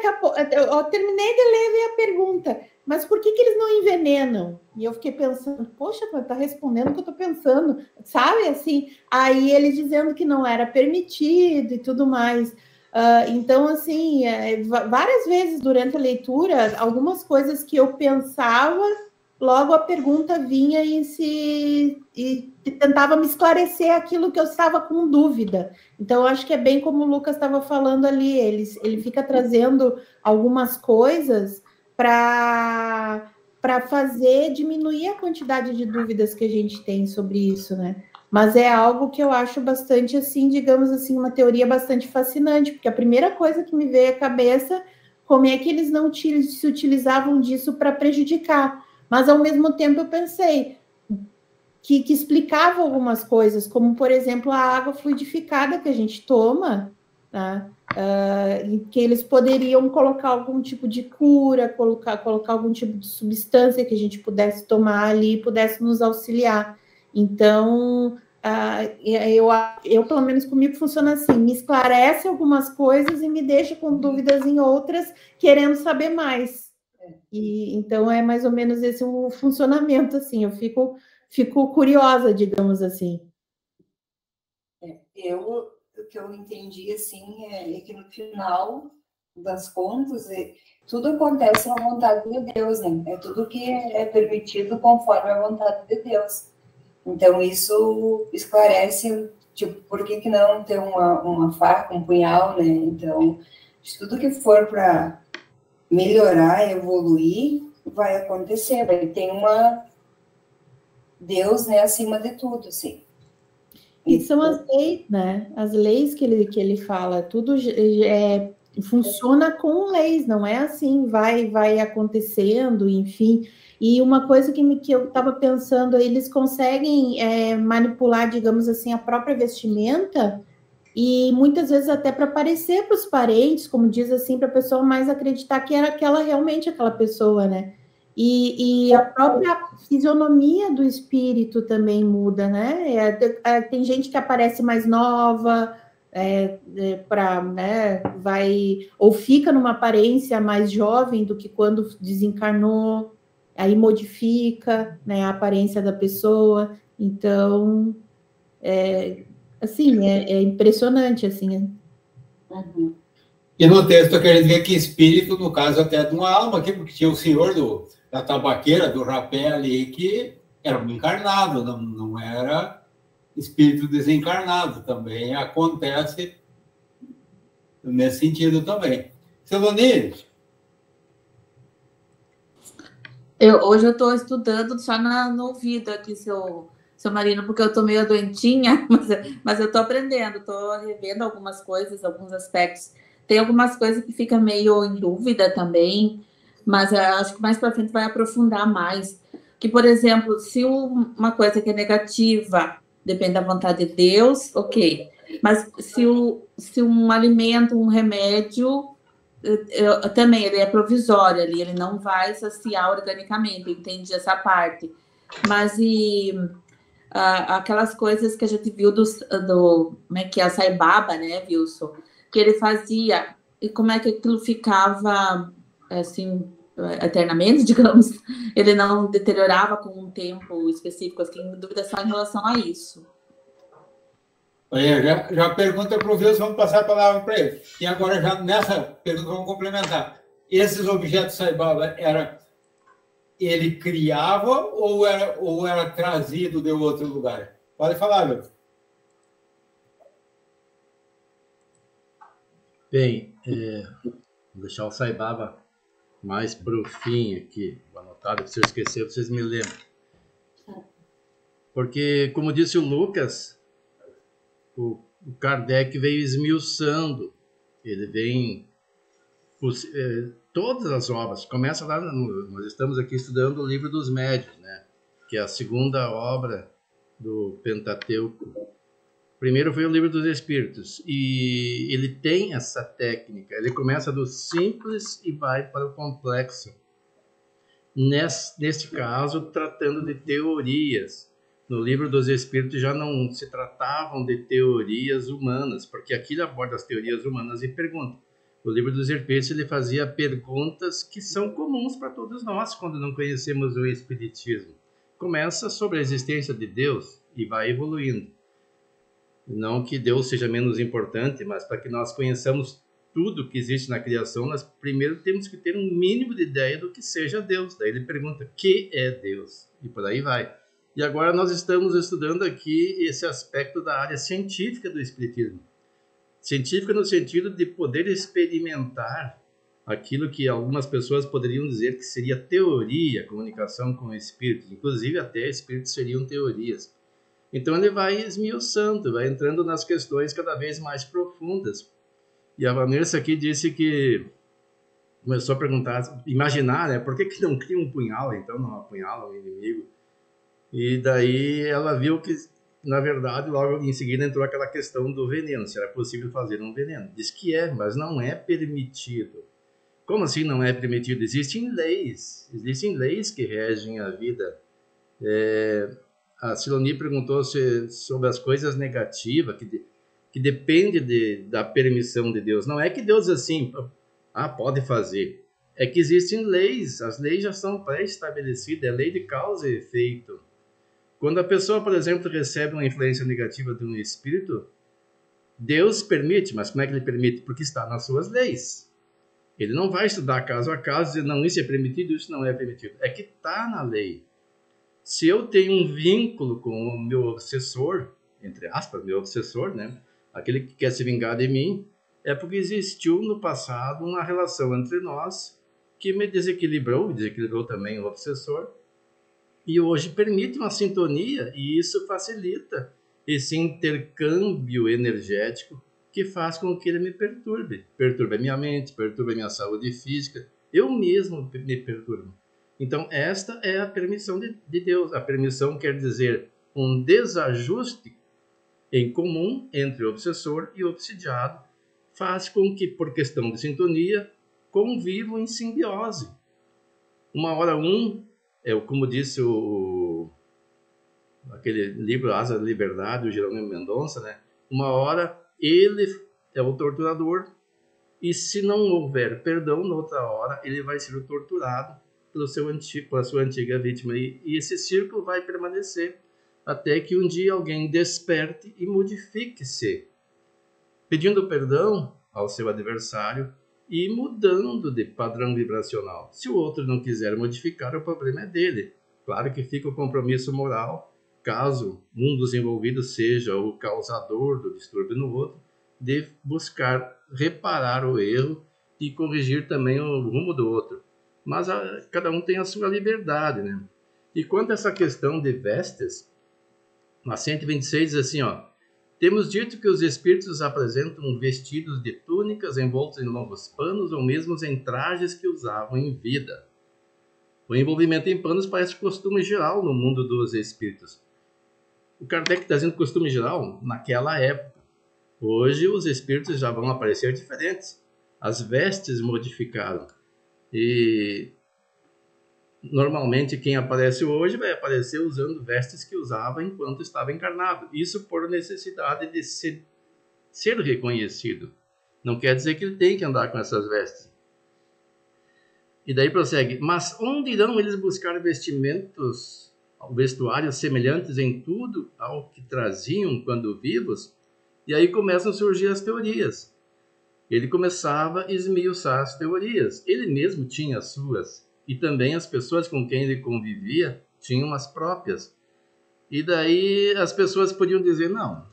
Speaker 5: eu terminei de ler, veio a pergunta, mas por que eles não envenenam? E eu fiquei pensando, poxa, tá respondendo o que eu tô pensando, sabe, assim? Aí eles dizendo que não era permitido e tudo mais. Então, assim, várias vezes durante a leitura, algumas coisas que eu pensava, logo a pergunta vinha e tentava me esclarecer aquilo que eu estava com dúvida. Então, eu acho que é bem como o Lucas estava falando ali, ele fica trazendo algumas coisas para fazer diminuir a quantidade de dúvidas que a gente tem sobre isso, né? Mas é algo que eu acho bastante, assim, digamos assim, uma teoria bastante fascinante, porque a primeira coisa que me veio à cabeça, como é que eles não se utilizavam disso para prejudicar. Mas, ao mesmo tempo, eu pensei que explicava algumas coisas, como, por exemplo, a água fluidificada que a gente toma, né? Que eles poderiam colocar algum tipo de cura, colocar algum tipo de substância que a gente pudesse tomar ali e pudesse nos auxiliar. Então, eu, pelo menos comigo, funciona assim, me esclarece algumas coisas e me deixa com dúvidas em outras, querendo saber mais. Então, é mais ou menos esse o funcionamento, assim, eu fico curiosa, digamos assim.
Speaker 6: O que eu entendi, assim, é que no final das contas, tudo acontece na vontade de Deus, né? É tudo que é permitido conforme a vontade de Deus. Então, isso esclarece, tipo, por que não ter uma faca, um punhal, né? Então, tudo que for para melhorar, evoluir, vai acontecer, vai ter Deus, né, acima de tudo, assim.
Speaker 5: E são as leis, né? As leis que ele fala, tudo funciona com leis, não é assim, vai acontecendo, enfim. E uma coisa que eu estava pensando, eles conseguem manipular, digamos assim, a própria vestimenta e muitas vezes até para parecer para os parentes, como diz assim, para a pessoa mais acreditar que era realmente aquela pessoa, né? E a própria fisionomia do espírito também muda, né? Tem gente que aparece mais nova, né, ou fica numa aparência mais jovem do que quando desencarnou, aí modifica, né, a aparência da pessoa. Então, assim, é impressionante, assim.
Speaker 6: Uhum.
Speaker 1: E no texto eu quero dizer que espírito, no caso até de uma alma aqui, porque tinha o senhor da tabaqueira, do rapé ali, que era um encarnado, não era espírito desencarnado. Também acontece nesse sentido também. Celoni?
Speaker 10: Hoje eu estou estudando só no ouvido aqui, seu Marino, porque eu estou meio doentinha, mas eu estou aprendendo, estou revendo algumas coisas, alguns aspectos. Tem algumas coisas que ficam meio em dúvida também, mas acho que mais para frente vai aprofundar mais. Que, por exemplo, se uma coisa que é negativa depende da vontade de Deus, ok. Mas se um alimento, um remédio, também ele é provisório ali, ele não vai saciar organicamente, entendi essa parte. Mas aquelas coisas que a gente viu como é que é a Sai Baba, né, Wilson? Que ele fazia, e como é que aquilo ficava, assim, eternamente, digamos, ele não deteriorava com um tempo específico, assim, em dúvida só em relação a isso.
Speaker 1: Já pergunta para o Wilson, vamos passar a palavra para ele. E agora, já nessa pergunta, vamos complementar. Esses objetos Sai Baba, ele criava ou era trazido de outro lugar? Pode falar, Wilson.
Speaker 11: Bem, vou deixar o Sai Baba mais pro fim aqui. Vou anotar, se eu esquecer, vocês me lembram. Porque, como disse o Lucas, o Kardec veio esmiuçando. Ele vem... todas as obras. Começa lá, nós estamos aqui estudando o Livro dos Médiuns, né? Que é a segunda obra do Pentateuco. Primeiro foi o Livro dos Espíritos, e ele tem essa técnica, ele começa do simples e vai para o complexo. Neste caso, tratando de teorias. No Livro dos Espíritos já não se tratavam de teorias humanas, porque aqui ele aborda as teorias humanas e pergunta. O Livro dos Espíritos ele fazia perguntas que são comuns para todos nós quando não conhecemos o Espiritismo. Começa sobre a existência de Deus e vai evoluindo. Não que Deus seja menos importante, mas para que nós conheçamos tudo que existe na criação, nós primeiro temos que ter um mínimo de ideia do que seja Deus. Daí ele pergunta, o que é Deus? E por aí vai. E agora nós estamos estudando aqui esse aspecto da área científica do Espiritismo. Científica no sentido de poder experimentar aquilo que algumas pessoas poderiam dizer que seria teoria, comunicação com espíritos. Inclusive até espíritos seriam teorias. Então ele vai esmiuçando, vai entrando nas questões cada vez mais profundas. E a Vanessa aqui disse que começou a perguntar, imaginar, né? Por que não cria um punhal, então não apunhala o inimigo? E daí ela viu que, na verdade, logo em seguida entrou aquela questão do veneno, se era possível fazer um veneno. Diz que é, mas não é permitido. Como assim não é permitido? Existem leis que regem a vida. A Siloni perguntou sobre as coisas negativas, que depende da permissão de Deus. Não é que Deus assim, pode fazer. É que existem leis, as leis já são pré-estabelecidas, é lei de causa e efeito. Quando a pessoa, por exemplo, recebe uma influência negativa de um espírito, Deus permite, mas como é que ele permite? Porque está nas suas leis. Ele não vai estudar caso a caso e dizer, não, isso é permitido, isso não é permitido. É que está na lei. Se eu tenho um vínculo com o meu obsessor, entre aspas, meu obsessor, né? Aquele que quer se vingar de mim, é porque existiu no passado uma relação entre nós que me desequilibrou também o obsessor, e hoje permite uma sintonia, e isso facilita esse intercâmbio energético que faz com que ele me perturbe. Perturba a minha mente, perturba a minha saúde física, eu mesmo me perturbo. Então, esta é a permissão de Deus. A permissão quer dizer um desajuste em comum entre o obsessor e o obsidiado, faz com que, por questão de sintonia, convivam em simbiose. Uma hora como disse aquele livro Asa da Liberdade, o Jerônimo Mendonça, né? Uma hora ele é o torturador, e se não houver perdão, noutra hora ele vai ser o torturado pela sua antiga vítima. E esse círculo vai permanecer até que um dia alguém desperte e modifique-se, pedindo perdão ao seu adversário e mudando de padrão vibracional. Se o outro não quiser modificar, o problema é dele. Claro que fica o compromisso moral, caso um dos envolvidos seja o causador do distúrbio no outro, de buscar reparar o erro e corrigir também o rumo do outro. Mas cada um tem a sua liberdade, né? E quanto a essa questão de vestes, na 126 diz assim, temos dito que os espíritos apresentam vestidos de túnicas envoltos em longos panos ou mesmo em trajes que usavam em vida. O envolvimento em panos parece costume geral no mundo dos espíritos. O Kardec está dizendo costume geral naquela época. Hoje os espíritos já vão aparecer diferentes. As vestes modificaram. E normalmente quem aparece hoje vai aparecer usando vestes que usava enquanto estava encarnado. Isso por necessidade de ser reconhecido. Não quer dizer que ele tem que andar com essas vestes. E daí prossegue. Mas onde irão eles buscar vestuários semelhantes em tudo ao que traziam quando vivos? E aí começam a surgir as teorias. Ele começava a esmiuçar as teorias. Ele mesmo tinha as suas. E também as pessoas com quem ele convivia tinham as próprias. E daí as pessoas podiam dizer, não,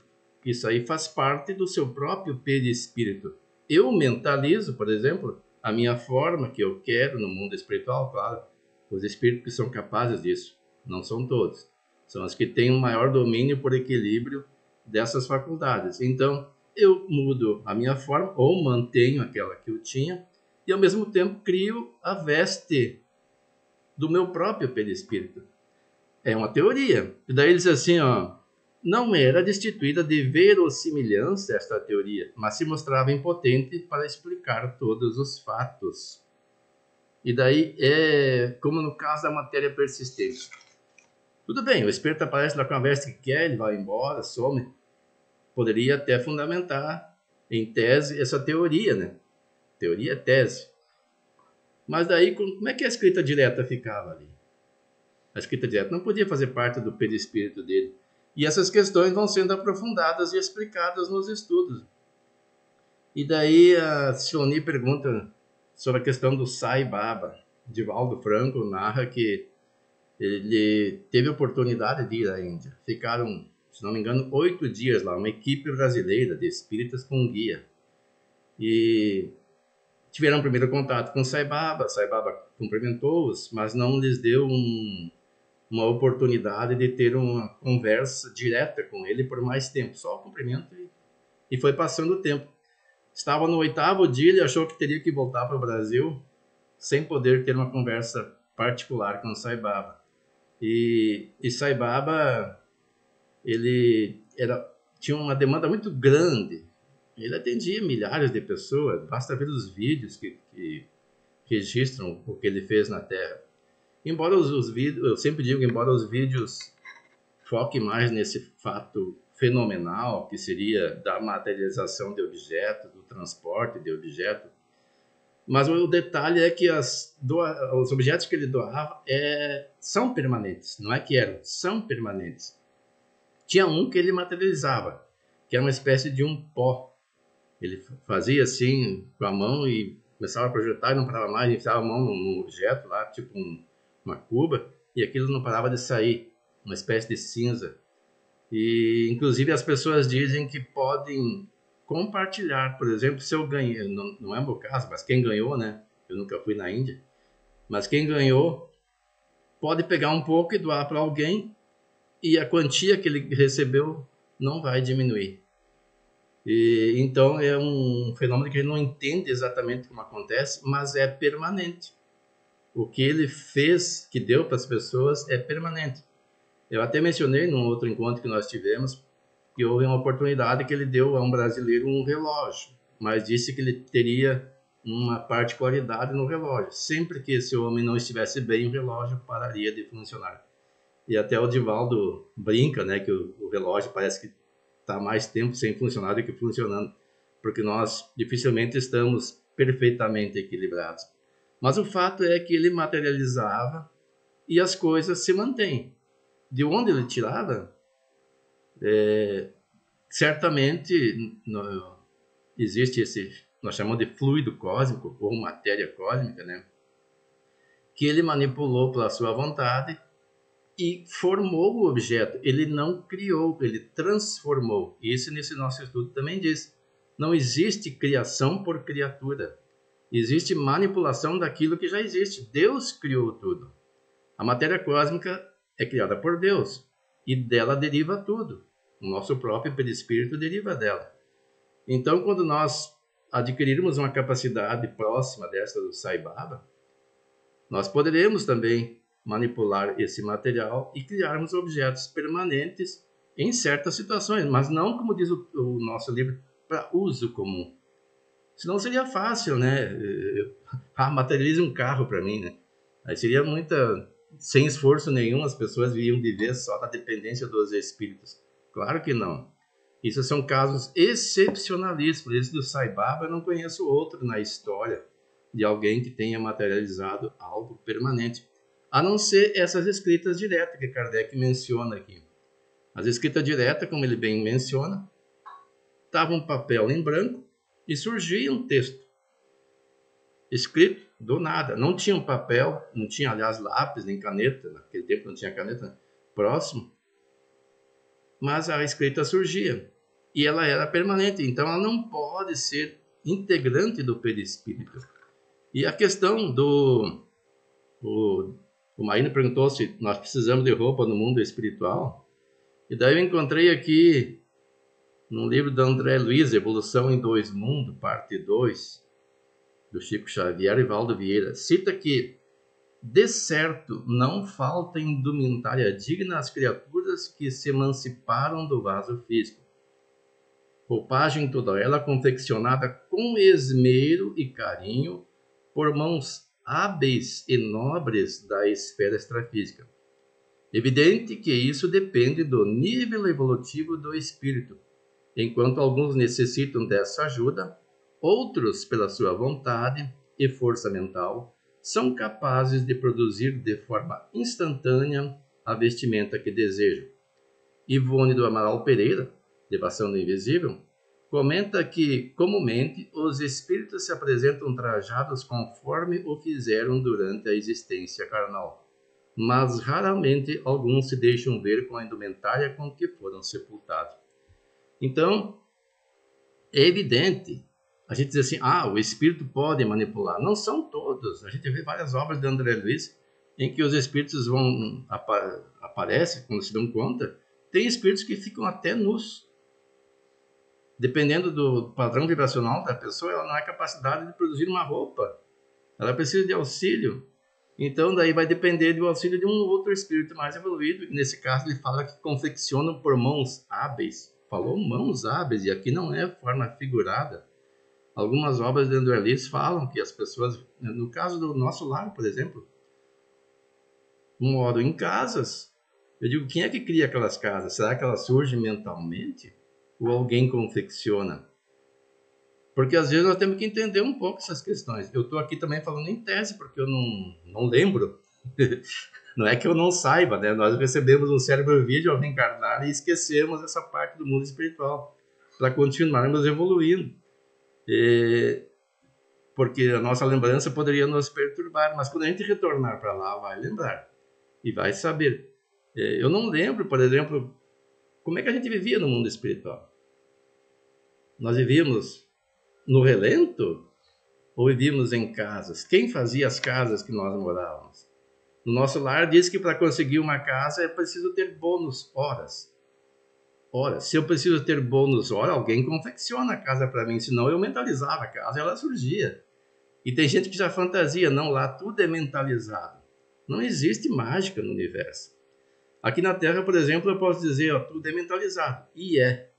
Speaker 11: isso aí faz parte do seu próprio perispírito. Eu mentalizo, por exemplo, a minha forma que eu quero no mundo espiritual, claro. Os espíritos que são capazes disso. Não são todos. São os que têm um maior domínio por equilíbrio dessas faculdades. Então, eu mudo a minha forma, ou mantenho aquela que eu tinha, e ao mesmo tempo crio a veste do meu próprio perispírito. É uma teoria. E daí ele diz assim, ó, não era destituída de verossimilhança esta teoria, mas se mostrava impotente para explicar todos os fatos. E daí é como no caso da matéria persistente. Tudo bem, o espírito aparece lá com a veste que quer, ele vai embora, some. Poderia até fundamentar em tese essa teoria, né? Teoria é tese. Mas daí, como é que a escrita direta ficava ali? A escrita direta não podia fazer parte do perispírito dele. E essas questões vão sendo aprofundadas e explicadas nos estudos. E daí a Sioni pergunta sobre a questão do Sai Baba. Divaldo Franco narra que ele teve a oportunidade de ir à Índia. Ficaram, se não me engano, 8 dias lá, uma equipe brasileira de espíritas com guia. E tiveram primeiro contato com Sai Baba. Sai Baba cumprimentou-os, mas não lhes deu uma oportunidade de ter uma conversa direta com ele por mais tempo. Só o cumprimento e foi passando o tempo. Estava no 8º dia, ele achou que teria que voltar para o Brasil sem poder ter uma conversa particular com Sai Baba. E Sai Baba, ele tinha uma demanda muito grande. Ele atendia milhares de pessoas, basta ver os vídeos que registram o que ele fez na Terra. Embora os vídeos, eu sempre digo, embora os vídeos foquem mais nesse fato fenomenal, que seria da materialização de objetos, do transporte de objetos, mas o detalhe é que os objetos que ele doava são permanentes, não é que eram, são permanentes. Tinha um que ele materializava, que era uma espécie de um pó. Ele fazia assim com a mão e começava a projetar e não parava mais, enfiava a mão num objeto lá, tipo uma cuba, e aquilo não parava de sair, uma espécie de cinza. E inclusive as pessoas dizem que podem compartilhar, por exemplo, se eu ganhei, não é o meu caso, mas quem ganhou, né? Eu nunca fui na Índia, mas quem ganhou pode pegar um pouco e doar para alguém e a quantia que ele recebeu não vai diminuir. E então é um fenômeno que ele não entende exatamente como acontece, mas é permanente. O que ele fez, que deu para as pessoas, é permanente. Eu até mencionei num outro encontro que nós tivemos que houve uma oportunidade que ele deu a um brasileiro um relógio, mas disse que ele teria uma particularidade no relógio. Sempre que esse homem não estivesse bem, o relógio pararia de funcionar. E até o Divaldo brinca, né, que o relógio parece que está mais tempo sem funcionar do que funcionando, porque nós dificilmente estamos perfeitamente equilibrados. Mas o fato é que ele materializava e as coisas se mantêm. De onde ele tirava? Certamente existe esse, nós chamamos de fluido cósmico ou matéria cósmica, né? Que ele manipulou pela sua vontade e formou o objeto. Ele não criou, ele transformou. Isso nesse nosso estudo também diz. Não existe criação por criatura. Existe manipulação daquilo que já existe. Deus criou tudo. A matéria cósmica é criada por Deus e dela deriva tudo. O nosso próprio perispírito deriva dela. Então, quando nós adquirirmos uma capacidade próxima dessa do Sai Baba, nós poderemos também manipular esse material e criarmos objetos permanentes em certas situações, mas não, como diz o nosso livro, para uso comum. Senão seria fácil, né? Materialize um carro para mim, né? Aí seria sem esforço nenhum, as pessoas iriam viver só da dependência dos espíritos. Claro que não. Isso são casos excepcionalíssimos. Esse do Sai Baba, eu não conheço outro na história de alguém que tenha materializado algo permanente. A não ser essas escritas diretas que Kardec menciona aqui. As escritas diretas, como ele bem menciona, botava um papel em branco e surgia um texto escrito do nada. Não tinha um papel, não tinha, aliás, lápis nem caneta, naquele tempo não tinha caneta próximo, mas a escrita surgia e ela era permanente, então ela não pode ser integrante do perispírito. E a questão o Marino perguntou se nós precisamos de roupa no mundo espiritual, e daí eu encontrei aqui no livro do André Luiz, Evolução em Dois Mundos, parte 2, do Chico Xavier e Valdo Vieira, cita que, de certo, não falta indumentária digna às criaturas que se emanciparam do vaso físico. Roupagem toda ela confeccionada com esmero e carinho por mãos hábeis e nobres da esfera extrafísica. Evidente que isso depende do nível evolutivo do espírito. Enquanto alguns necessitam dessa ajuda, outros, pela sua vontade e força mental, são capazes de produzir de forma instantânea a vestimenta que desejam. Ivone do Amaral Pereira, de Passando Invisível, comenta que, comumente, os espíritos se apresentam trajados conforme o fizeram durante a existência carnal, mas raramente alguns se deixam ver com a indumentária com que foram sepultados. Então, é evidente, a gente diz assim, o espírito pode manipular. Não são todos. A gente vê várias obras de André Luiz em que os espíritos aparecem, quando se dão conta, tem espíritos que ficam até nus. Dependendo do padrão vibracional da pessoa, ela não é capacidade de produzir uma roupa. Ela precisa de auxílio. Então, daí vai depender do auxílio de um outro espírito mais evoluído. Nesse caso, ele fala que confeccionam por mãos hábeis. Falou mãos hábeis, e aqui não é forma figurada. Algumas obras de André Luiz falam que as pessoas, no caso do nosso lar, por exemplo, moram em casas. Eu digo, quem é que cria aquelas casas? Será que elas surgem mentalmente? Ou alguém confecciona? Porque às vezes nós temos que entender um pouco essas questões. Eu estou aqui também falando em tese, porque eu não lembro. Não é que eu não saiba, né? Nós recebemos um cérebro vídeo ao reencarnar e esquecemos essa parte do mundo espiritual para continuarmos evoluindo. Porque a nossa lembrança poderia nos perturbar, mas quando a gente retornar para lá, vai lembrar e vai saber. Eu não lembro, por exemplo, como é que a gente vivia no mundo espiritual. Nós vivíamos no relento ou vivíamos em casas? Quem fazia as casas que nós morávamos? No nosso lar diz que para conseguir uma casa é preciso ter bônus horas. Ora, se eu preciso ter bônus hora, alguém confecciona a casa para mim, senão eu mentalizava a casa e ela surgia. E tem gente que já fantasia, não, lá tudo é mentalizado. Não existe mágica no universo. Aqui na Terra, por exemplo, eu posso dizer, tudo é mentalizado. E é.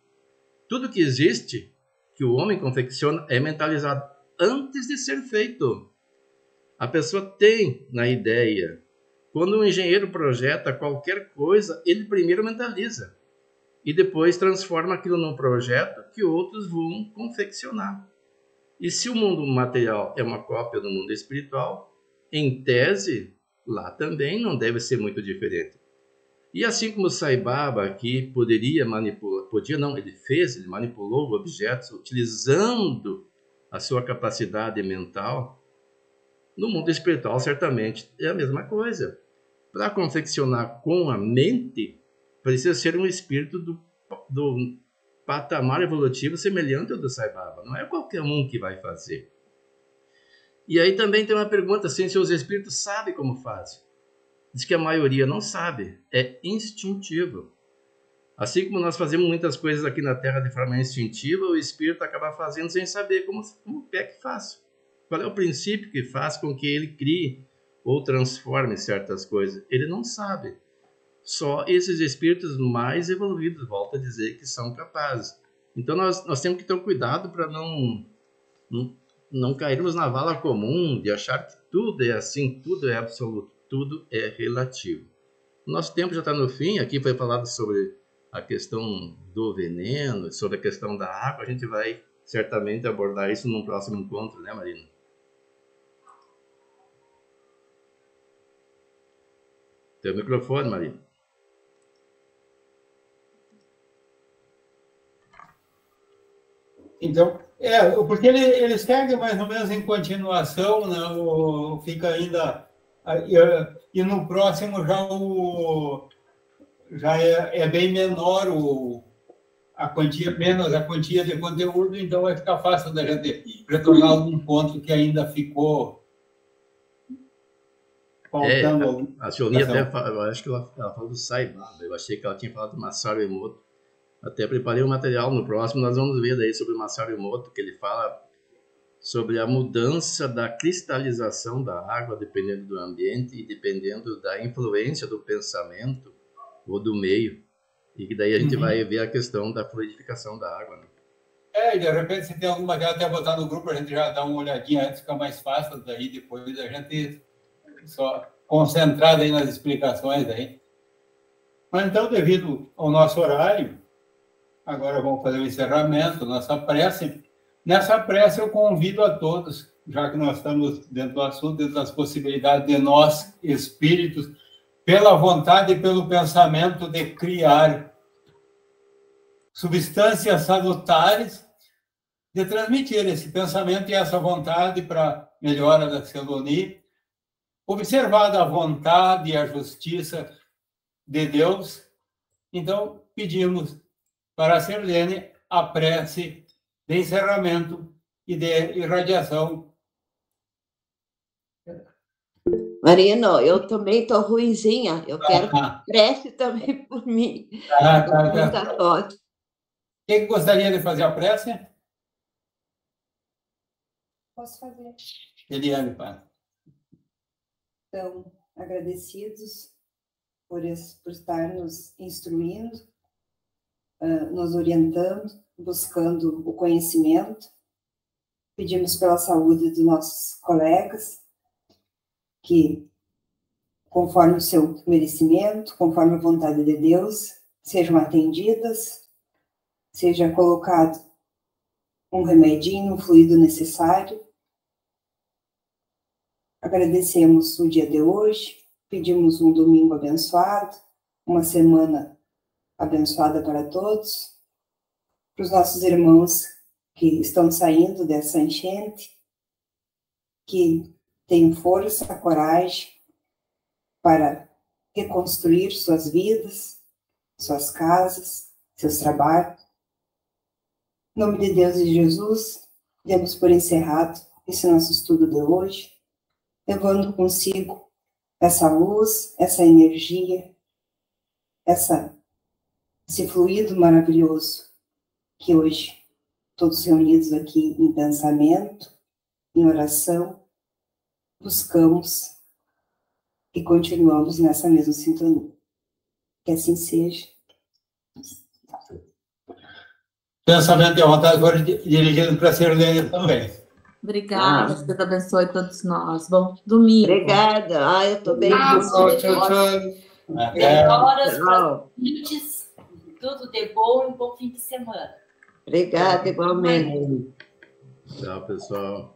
Speaker 11: Tudo que existe, que o homem confecciona, é mentalizado antes de ser feito. A pessoa tem na ideia. Quando um engenheiro projeta qualquer coisa, ele primeiro mentaliza. E depois transforma aquilo num projeto que outros vão confeccionar. E se o mundo material é uma cópia do mundo espiritual, em tese, lá também não deve ser muito diferente. E assim como Sai Baba aqui poderia manipular, ele manipulou objetos utilizando a sua capacidade mental, no mundo espiritual certamente é a mesma coisa. Para confeccionar com a mente, precisa ser um espírito do patamar evolutivo semelhante ao do Sai Baba. Não é qualquer um que vai fazer. E aí também tem uma pergunta assim, se os espíritos sabem como fazem. Diz que a maioria não sabe, é instintivo. Assim como nós fazemos muitas coisas aqui na Terra de forma instintiva, o espírito acaba fazendo sem saber como é que faz. Qual é o princípio que faz com que ele crie ou transforme certas coisas? Ele não sabe. Só esses espíritos mais evoluídos, volto a dizer, que são capazes. Então nós temos que ter cuidado para não cairmos na vala comum de achar que tudo é assim, tudo é absoluto. Tudo é relativo. O nosso tempo já está no fim. Aqui foi falado sobre a questão do veneno, sobre a questão da água. A gente vai certamente abordar isso num próximo encontro, né, Marina? Teu microfone, Marina.
Speaker 1: Então, porque eles seguem mais ou menos em continuação, né? Fica ainda... E no próximo já é bem menor menos a quantia de conteúdo, então vai ficar fácil da gente retornar algum ponto que ainda ficou faltando.
Speaker 11: A Jolinha até eu acho que ela falou do Saibaba, eu achei que ela tinha falado do Masaru Emoto. Até preparei um material, no próximo nós vamos ver daí sobre o Masaru Emoto, que ele fala sobre a mudança da cristalização da água, dependendo do ambiente e dependendo da influência do pensamento ou do meio. E que daí a gente vai ver a questão da fluidificação da água. Né?
Speaker 1: E de repente, se tem alguma que até botar no grupo, a gente já dá uma olhadinha antes, fica mais fácil, daí depois a gente só concentrar aí nas explicações aí. Mas então, devido ao nosso horário, agora vamos fazer o encerramento, nossa prece. Nessa prece eu convido a todos, já que nós estamos dentro do assunto, dentro das possibilidades de nós, espíritos, pela vontade e pelo pensamento de criar substâncias salutares, de transmitir esse pensamento e essa vontade para melhora da Selonie, observada a vontade e a justiça de Deus. Então, pedimos para a Sirlene a prece de encerramento e de irradiação.
Speaker 9: Marino, eu também estou ruinzinha. Eu quero prece também por mim.
Speaker 1: Tá. Quem gostaria de fazer a prece?
Speaker 6: Posso fazer.
Speaker 1: Eliane, pai.
Speaker 6: Então, agradecidos por estar nos instruindo, nos orientando, buscando o conhecimento. Pedimos pela saúde dos nossos colegas, que, conforme o seu merecimento, conforme a vontade de Deus, sejam atendidas, seja colocado um remedinho, um fluido necessário. Agradecemos o dia de hoje, pedimos um domingo abençoado, uma semana abençoada para todos, para os nossos irmãos que estão saindo dessa enchente, que tenham força, coragem para reconstruir suas vidas, suas casas, seus trabalhos. Em nome de Deus e de Jesus, demos por encerrado esse nosso estudo de hoje, levando consigo essa luz, essa energia, esse fluido maravilhoso que hoje, todos reunidos aqui em pensamento, em oração, buscamos e continuamos nessa mesma sintonia. Que assim seja.
Speaker 1: Pensamento e a vontade foram dirigidos para a Sirlene também.
Speaker 10: Obrigada, Deus abençoe todos nós. Bom domingo.
Speaker 9: Obrigada. Eu estou bem.
Speaker 8: Tchau, tchau.
Speaker 4: Melhoras para os ouvintes, tudo de bom e um bom fim de semana.
Speaker 9: Obrigada, igualmente.
Speaker 11: Tchau, pessoal.